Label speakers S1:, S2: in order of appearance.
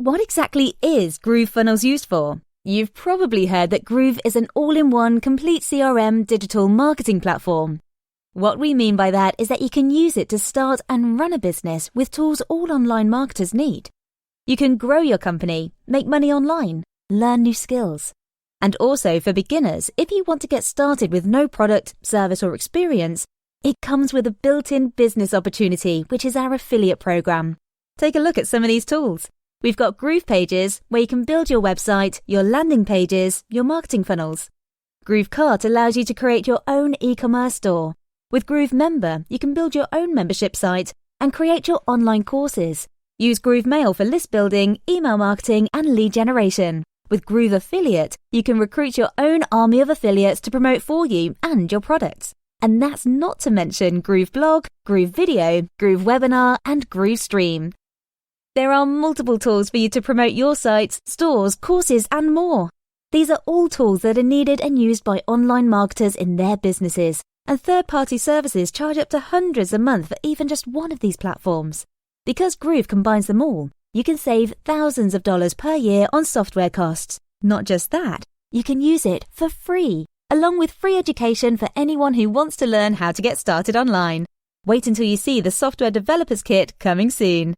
S1: what exactly is Groove Funnels used for? You've probably heard that Groove is an all-in-one complete CRM digital marketing platform. What we mean by that is that you can use it to start and run a business with tools all online marketers need. You can grow your company, make money online, learn new skills. And also for beginners, if you want to get started with no product, service or experience, it comes with a built-in business opportunity, which is our affiliate program. Take a look at some of these tools. We've got Groove Pages, where you can build your website, your landing pages, your marketing funnels. Groove Cart allows you to create your own e-commerce store. With Groove Member, you can build your own membership site and create your online courses. Use Groove Mail for list building, email marketing, and lead generation. With Groove Affiliate, you can recruit your own army of affiliates to promote for you and your products. And that's not to mention Groove Blog, Groove Video, Groove Webinar, and Groove Stream. There are multiple tools for you to promote your sites, stores, courses, and more. These are all tools that are needed and used by online marketers in their businesses, and third-party services charge up to hundreds a month for even just one of these platforms. Because Groove combines them all, you can save thousands of dollars per year on software costs. Not just that, you can use it for free, along with free education for anyone who wants to learn how to get started online. Wait until you see the Software Developers Kit coming soon.